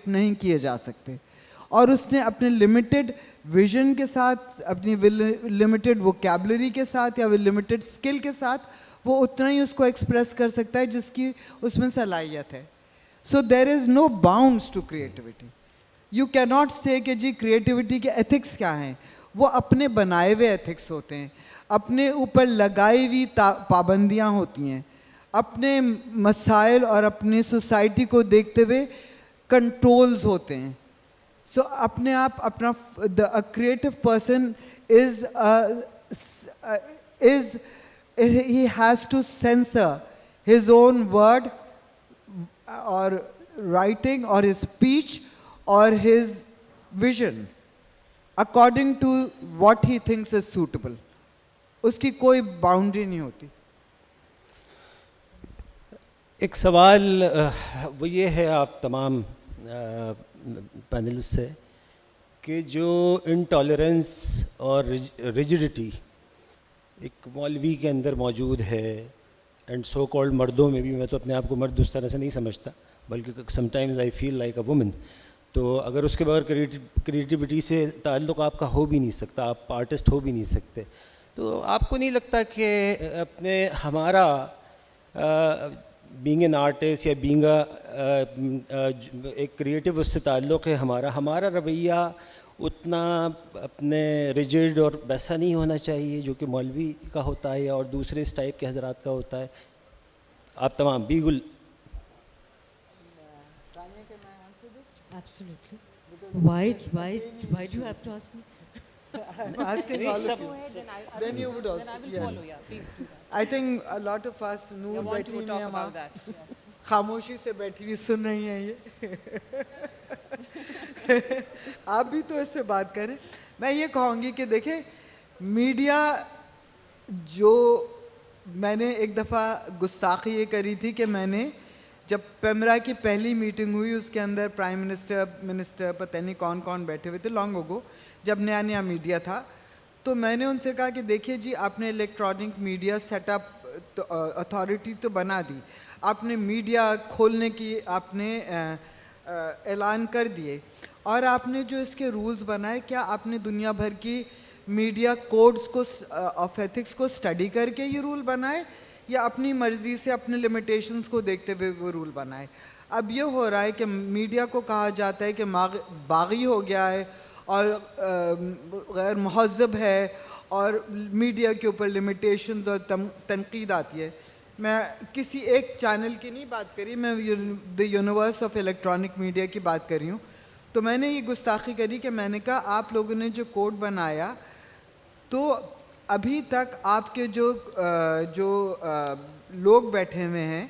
نہیں کیے جا سکتے, اور اس نے اپنے لمیٹڈ ویژن کے ساتھ, اپنی لمیٹڈ ووکیبلری کے ساتھ یا لمیٹڈ اسکل کے ساتھ وہ اتنا ہی اس کو ایکسپریس کر سکتا ہے جس کی اس میں صلاحیت ہے. سو دیر از نو باؤنڈس ٹو کریٹیوٹی. یو کی ناٹ سے کہ جی کریٹیوٹی کے ایتھکس کیا ہیں, وہ اپنے بنائے ہوئے ایتھکس ہوتے ہیں, اپنے اوپر لگائی ہوئی پابندیاں ہوتی ہیں, اپنے مسائل اور اپنی سوسائٹی کو دیکھتے ہوئے کنٹرولز ہوتے ہیں. سو اپنے آپ اپنا creative person he has to censor his own word or writing or his speech or his vision according to what he thinks is suitable. اس کی کوئی باؤنڈری نہیں ہوتی. ایک سوال وہ یہ ہے آپ تمام پینلس سے کہ جو انٹالرنس اور ریجڈیٹی ایک مولوی کے اندر موجود ہے, اینڈ سو کالڈ مردوں میں بھی, میں تو اپنے آپ کو مرد اس طرح سے نہیں سمجھتا بلکہ sometimes I feel like a woman, تو اگر اس کے بغیر کریٹیوٹی سے تعلق آپ کا ہو بھی نہیں سکتا, آپ آرٹسٹ ہو بھی نہیں سکتے, تو آپ کو نہیں لگتا کہ اپنے ہمارا بینگ این آرٹسٹ یا بینگ ایک کریٹیو اس سے تعلق ہے ہمارا رویہ اتنا اپنے ریجڈ اور ویسا نہیں ہونا چاہیے جو کہ مولوی کا ہوتا ہے اور دوسرے اس ٹائپ کے حضرات کا ہوتا ہے؟ آپ تمام بیگل. Absolutely. Why do you have to ask me? I'm asking all of you. Then you would also. Yes. I think a lot of us Noor بیٹھی ہوئی ہیں, ہم خاموشی سے بیٹھی ہوئی سن رہی ہیں یہ. آپ بھی تو اس سے بات کریں. میں یہ کہوں گی کہ دیکھیں میڈیا, جو میں نے ایک دفعہ گستاخی یہ کری تھی کہ میں نے جب پیمرا کی پہلی میٹنگ ہوئی اس کے اندر پرائم منسٹر پتہ نہیں کون کون بیٹھے ہوئے تھے, لانگ اگو جب نیا میڈیا تھا, تو میں نے ان سے کہا کہ دیکھیے جی آپ نے electronic media set up authority تو بنا دی, آپ نے میڈیا کھولنے کی آپ نے اعلان کر دیے, اور آپ نے جو اس کے رولز بنائے, کیا آپ نے دنیا بھر کی میڈیا کوڈز کو آف ایتھکس کو اسٹڈی کر کے یہ رول بنائے, یا اپنی مرضی سے اپنے لمیٹیشنز کو دیکھتے ہوئے وہ رول بنائے؟ اب یہ ہو رہا ہے کہ میڈیا کو کہا جاتا ہے کہ باغی ہو گیا ہے اور غیر مہذب ہے, اور میڈیا کے اوپر لمیٹیشنز اور تنقید آتی ہے. میں کسی ایک چینل کی نہیں بات کری, میں the universe of electronic media کی بات کر رہی ہوں. تو میں نے یہ گستاخی کری کہ میں نے کہا آپ لوگوں نے جو کوڈ بنایا, تو ابھی تک آپ کے جو لوگ بیٹھے ہوئے ہیں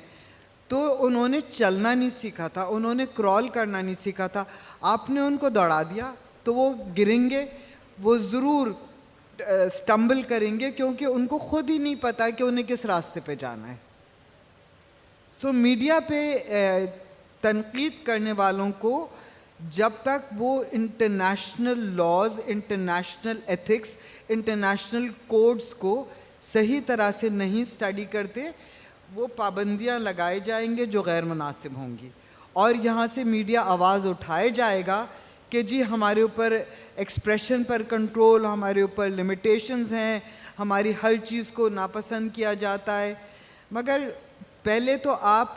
تو انہوں نے چلنا نہیں سیکھا تھا, انہوں نے کرال کرنا نہیں سیکھا تھا, آپ نے ان کو دوڑا دیا تو وہ گریں گے, وہ ضرور سٹمبل کریں گے کیونکہ ان کو خود ہی نہیں پتا کہ انہیں کس راستے پہ جانا ہے. سو میڈیا پہ تنقید کرنے والوں کو جب تک وہ international laws, international ethics, international codes کو صحیح طرح سے نہیں اسٹڈی کرتے, وہ پابندیاں لگائے جائیں گے جو غیر مناسب ہوں گی, اور یہاں سے میڈیا آواز اٹھائے جائے گا کہ جی ہمارے اوپر ایکسپریشن پر کنٹرول, ہمارے اوپر لمیٹیشنز ہیں, ہماری ہر چیز کو ناپسند کیا جاتا ہے. مگر پہلے تو آپ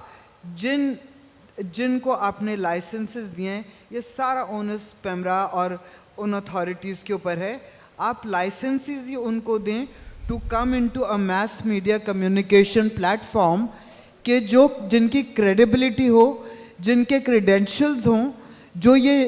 جن کو آپ نے لائسنسز دیے ہیں, یہ سارا اونس پیمرا اور ان اتھارٹیز کے اوپر ہے, آپ لائسنسز ہی ان کو دیں to come into a mass media communication platform, کہ جن کی کریڈیبلٹی ہو, جن کے کریڈینشلز ہوں, جو یہ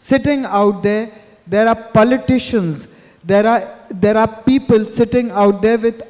sitting out there, there are politicians, there are people sitting out there with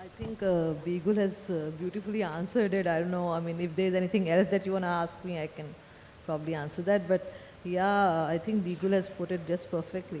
I think Beegul has beautifully answered it. I don't know. I mean, if there's anything else that you want to ask me, I can probably answer that. But yeah, I think Beegul has put it just perfectly.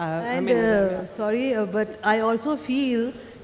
And sorry, but I also feel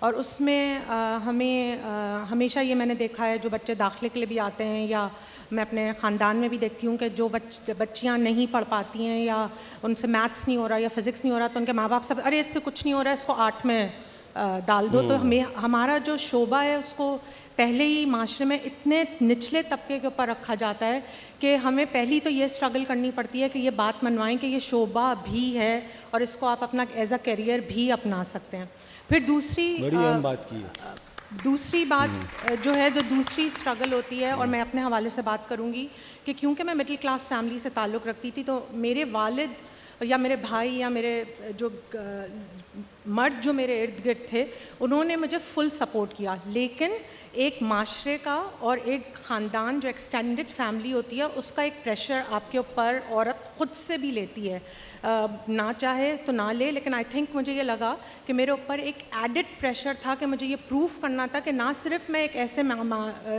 اور اس میں ہمیں ہمیشہ یہ میں نے دیکھا ہے جو بچے داخلے کے لیے بھی آتے ہیں یا میں اپنے خاندان میں بھی دیکھتی ہوں کہ جو بچیاں نہیں پڑھ پاتی ہیں یا ان سے میتھس نہیں ہو رہا یا فزکس نہیں ہو رہا تو ان کے ماں باپ سب ارے اس سے کچھ نہیں ہو رہا ہے اس کو آرٹ میں ڈال دو. تو ہمارا جو شعبہ ہے اس کو پہلے ہی معاشرے میں اتنے نچلے طبقے کے اوپر رکھا جاتا ہے کہ ہمیں پہلی تو یہ اسٹرگل کرنی پڑتی ہے کہ یہ بات منوائیں کہ یہ شعبہ بھی ہے اور اس کو آپ اپنا ایز اے کیریئر بھی اپنا سکتے ہیں. پھر بڑی اہم بات کی ہے. دوسری بات جو ہے جو دوسری اسٹرگل ہوتی ہے اور میں اپنے حوالے سے بات کروں گی کہ کیونکہ میں مڈل کلاس فیملی سے تعلق رکھتی تھی تو میرے والد یا میرے بھائی یا میرے جو مرد جو میرے ارد گرد تھے انہوں نے مجھے فل سپورٹ کیا. لیکن ایک معاشرے کا اور ایک خاندان جو ایکسٹینڈڈ فیملی ہوتی ہے اس کا ایک پریشر آپ کے اوپر عورت خود سے بھی لیتی ہے, نہ چاہے تو نہ لے. لیکن آئی تھنک مجھے یہ لگا کہ میرے اوپر ایک ایڈڈ پریشر تھا کہ مجھے یہ پروف کرنا تھا کہ نہ صرف میں ایک ایسے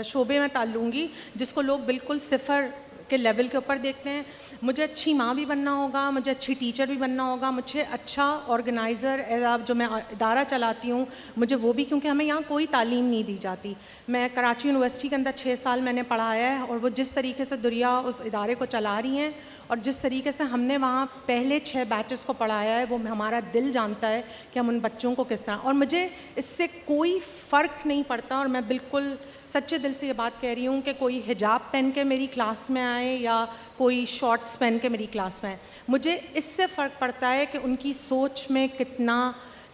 شعبے میں تعلوں گی جس کو لوگ بالکل صفر کے لیول کے اوپر دیکھتے ہیں, مجھے اچھی ماں بھی بننا ہوگا, مجھے اچھی ٹیچر بھی بننا ہوگا, مجھے اچھا آرگنائزر جو میں ادارہ چلاتی ہوں مجھے وہ بھی, کیونکہ ہمیں یہاں کوئی تعلیم نہیں دی جاتی. میں کراچی یونیورسٹی کے اندر 6 سال میں نے پڑھایا ہے اور وہ جس طریقے سے دریا اس ادارے کو چلا رہی ہیں اور جس طریقے سے ہم نے وہاں پہلے 6 بیچز کو پڑھایا ہے وہ ہمارا دل جانتا ہے کہ ہم ان بچوں کو کس طرح, اور مجھے اس سے کوئی فرق نہیں پڑتا اور میں بالکل سچے دل سے یہ بات کہہ رہی ہوں کہ کوئی حجاب پہن کے میری کلاس میں آئے یا کوئی شارٹس پہن کے میری کلاس میں آئے, مجھے اس سے فرق پڑتا ہے کہ ان کی سوچ میں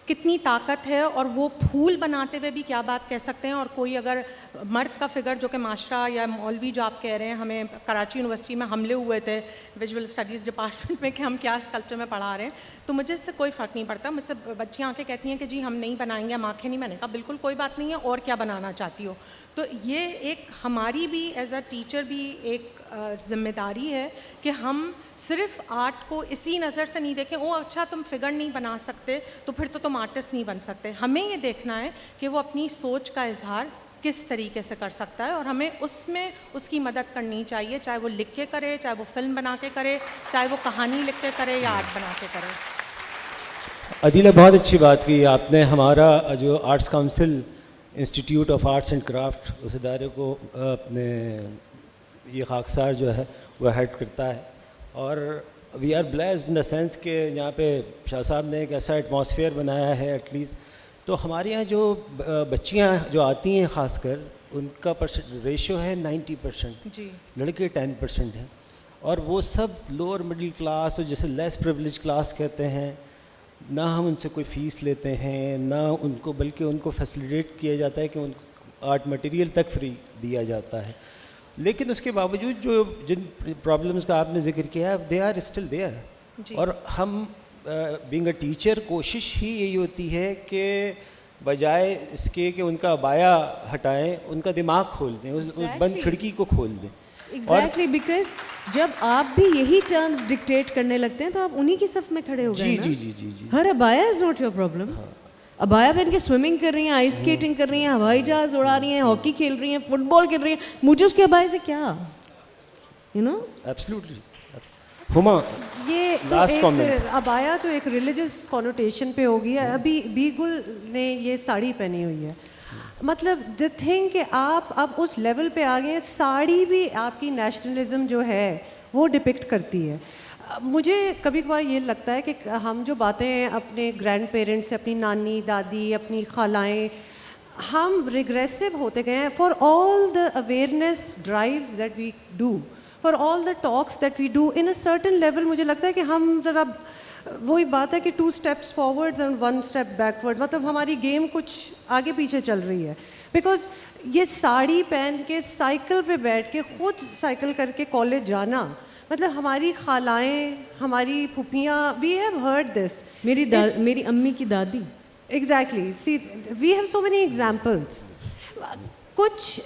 کتنی طاقت ہے اور وہ پھول بناتے ہوئے بھی کیا بات کہہ سکتے ہیں. اور کوئی اگر مرد کا فگر جو کہ معاشرہ یا مولوی جو آپ کہہ رہے ہیں, ہمیں کراچی یونیورسٹی میں حملے ہوئے تھے ویژول اسٹڈیز ڈپارٹمنٹ میں کہ ہم کیا اس کلچر میں پڑھا رہے ہیں, تو مجھے اس سے کوئی فرق نہیں پڑتا. مجھ سے بچیاں آ کے کہتی ہیں کہ جی ہم نہیں بنائیں گے, ہم آنکھیں نہیں. میں نے کہا بالکل کوئی بات نہیں ہے, اور کیا بنانا چاہتی ہو. تو یہ ایک ہماری بھی ایز اے ٹیچر بھی ایک ذمہ داری ہے کہ ہم صرف آرٹ کو اسی نظر سے نہیں دیکھیں او اچھا تم فگر نہیں بنا سکتے تو پھر تو تم آرٹسٹ نہیں بن سکتے. ہمیں یہ دیکھنا ہے کہ وہ اپنی سوچ کا اظہار کس طریقے سے کر سکتا ہے اور ہمیں اس میں اس کی مدد کرنی چاہیے, چاہے وہ لکھ کے کرے, چاہے وہ فلم بنا کے کرے, چاہے وہ کہانی لکھ کے کرے یا آرٹ بنا کے کرے. عدیلہ بہت اچھی بات کی آپ نے. ہمارا جو arts council institute of arts and craft اس ادارے کو اپنے یہ خاکسار جو ہے وہ ہیڈ کرتا ہے, اور we are blessed in the sense کہ یہاں پہ شاہ صاحب نے ایک ایسا ایٹماسفیئر بنایا ہے ایٹ لیسٹ. تو ہمارے یہاں جو بچیاں جو آتی ہیں خاص کر ان کا ریشو ہے 90%, جی لڑکے 10% ہیں, اور وہ سب لوور مڈل کلاس اور جیسے لیس پریولیج کلاس کہتے ہیں. نہ ہم ان سے کوئی فیس لیتے ہیں نہ ان کو, بلکہ ان کو فیسیلیٹیٹ کیا جاتا ہے کہ ان کو آرٹ مٹیریل تک فری دیا جاتا ہے. لیکن اس کے باوجود جو جن پرابلمس کا آپ نے ذکر کیا ہے دے آر اسٹل دیئر. اور ہم بینگ اے ٹیچر کوشش ہی یہی ہوتی ہے کہ بجائے اس کے کہ ان کا بایا ہٹائیں ان کا دماغ کھول دیں, اس بند کھڑکی کو کھول دیں. ایگزیکٹلی, بیکاز جب آپ بھی یہی ٹرمز ڈکٹیٹ کرنے لگتے ہیں تو آپ انہی کی صف میں کھڑے ہو گئے. جی جی جی جی ہر ابایا از ناٹ یور پرابلم. ابایا پہن کے سوئمنگ کر رہی ہیں, آئس اسکیٹنگ کر رہی ہیں, ہوائی جہاز اڑا رہی ہیں, ہاکی کھیل رہی ہیں, فٹ بال کھیل رہی ہیں, مجھے اس کے ابائے سے کیا, یو نو. ایبسلیوٹلی. ہما یہ لاسٹ کامنٹ. ابایا تو ایک ریلیجس کونوٹیشن پہ ہو گیا. ابھی بی گل نے یہ ساڑی پہنی ہوئی ہے, مطلب دا تھنگ کہ آپ اب اس لیول پہ آ گئے, ساڑی بھی آپ کی نیشنلزم جو ہے وہ ڈپکٹ کرتی ہے. مجھے کبھی کبھار یہ لگتا ہے کہ ہم جو باتیں اپنے گرینڈ پیرنٹس سے, اپنی نانی دادی, اپنی خالائیں, ہم ریگریسو ہوتے گئے ہیں. For all the awareness drives that we do, for all the talks that we do, in a certain level مجھے لگتا ہے کہ ہم ذرا وہی بات ہے کہ 2 steps forward and 1 step backward, مطلب ہماری گیم کچھ آگے پیچھے چل رہی ہے. بیکاز یہ ساڑی پہن کے سائیکل پہ بیٹھ کے خود سائیکل کر کے کالج جانا, مطلب ہماری خالائیں, ہماری پھوپھیاں, وی ہیو ہرڈ دس. میری امی کی دادی. Exactly, see we have so many examples. کچھ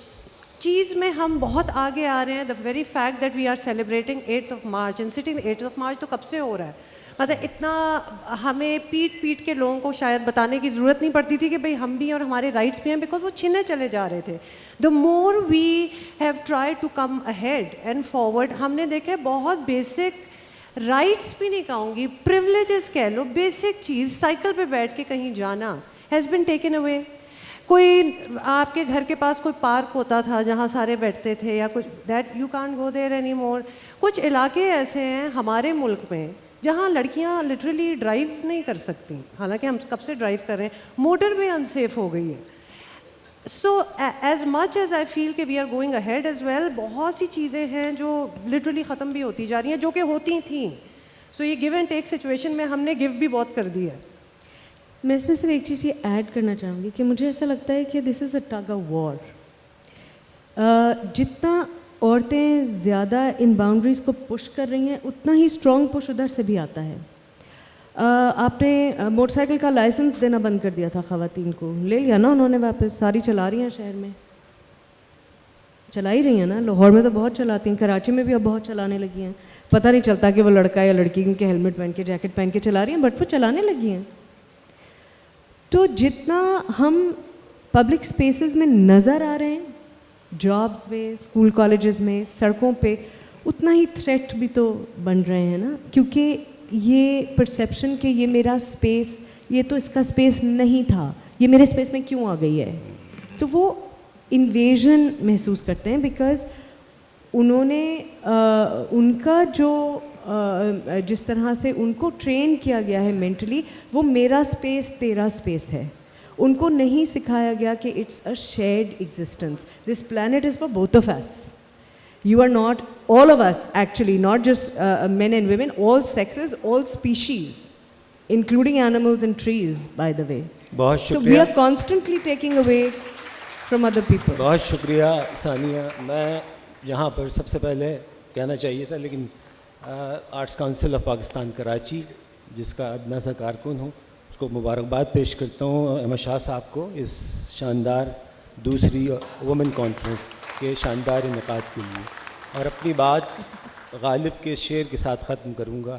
چیز میں ہم بہت آگے آ رہے ہیں. The very fact that we are celebrating 8th of March and sitting 8th of March تو کب سے ہو رہا ہے, مطلب اتنا ہمیں پیٹ کے لوگوں کو شاید بتانے کی ضرورت نہیں پڑتی تھی کہ بھئی ہم بھی اور ہمارے رائٹس بھی ہیں, بیکاز وہ چھنے چلے جا رہے تھے. The more we have try to come ahead and forward, ہم نے دیکھا بہت بیسک رائٹس بھی نہیں کہوں گی, پریولیجز کہہ لو, بیسک چیز سائیکل پہ بیٹھ کے کہیں جانا, has been taken away. کوئی آپ کے گھر کے پاس کوئی پارک ہوتا تھا جہاں سارے بیٹھتے تھے یا کچھ, that you can't go there any more. کچھ علاقے ایسے ہیں ہمارے ملک میں جہاں لڑکیاں لٹرلی ڈرائیو نہیں کر سکتی, حالانکہ ہم کب سے ڈرائیو کر رہے ہیں, موٹر وے انسیف ہو گئی ہے. So as much as I feel کہ we are going ahead as well, بہت سی چیزیں ہیں جو لٹرلی ختم بھی ہوتی جا رہی ہیں جو کہ ہوتی تھیں. سو یہ گیو اینڈ ٹیک سچویشن میں ہم نے گیو بھی بہت کر دی ہے. میں اس میں صرف ایک چیز یہ ایڈ کرنا چاہوں گی کہ مجھے ایسا لگتا ہے کہ دس از اے ٹگ آف وار. جتنا عورتیں زیادہ ان باؤنڈریز کو پش کر رہی ہیں اتنا ہی اسٹرانگ پش ادھر سے بھی آتا ہے. آپ نے موٹر سائیکل کا لائسنس دینا بند کر دیا تھا خواتین کو, لے لیا نا انہوں نے واپس, ساری چلا رہی ہیں شہر میں, چلا ہی رہی ہیں نا. لاہور میں تو بہت چلاتی ہیں, کراچی میں بھی اب بہت چلانے لگی ہیں. پتہ نہیں چلتا کہ وہ لڑکا یا لڑکی, کیونکہ ہیلمٹ پہن کے جیکٹ پہن کے چلا رہی ہیں, بٹ وہ چلانے لگی ہیں. تو جتنا ہم پبلک اسپیسز میں نظر آ رہے ہیں, جابس میں, اسکول کالجز میں, سڑکوں پہ, اتنا ہی تھریٹ بھی تو بن رہے ہیں نا, کیونکہ یہ پرسیپشن کہ یہ میرا اسپیس, یہ تو اس کا اسپیس نہیں تھا, یہ میرے اسپیس میں کیوں آ گئی ہے. تو وہ انویژن محسوس کرتے ہیں بیکاز انہوں نے ان کا جو جس طرح سے ان کو ٹرین کیا گیا ہے مینٹلی, وہ میرا اسپیس تیرا اسپیس ہے. ان کو نہیں سکھایا گیا کہ it's a shared existence, this plant is for both of us. You are not, all of us actually, not just men and women, all sexes, all species, including animals and trees, by the way. بہت So we شکریہ. are constantly taking away from other people. بہت شکریہ ثانیہ. میں یہاں پر سب سے پہلے کہنا چاہیے تھا, لیکن arts council of Pakistan Karachi, جس کا ادنا سا کارکن ہوں, اس کو مبارکباد پیش کرتا ہوں احمد شاہ صاحب کو اس شاندار دوسری وومن کانفرنس کے شاندار انعقاد کے لیے. اور اپنی بات غالب کے شعر کے ساتھ ختم کروں گا.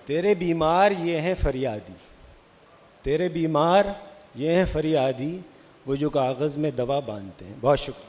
تیرے بیمار یہ ہیں فریادی, تیرے بیمار یہ ہیں فریادی, وہ جو کاغذ میں دوا باندھتے ہیں. بہت شکریہ.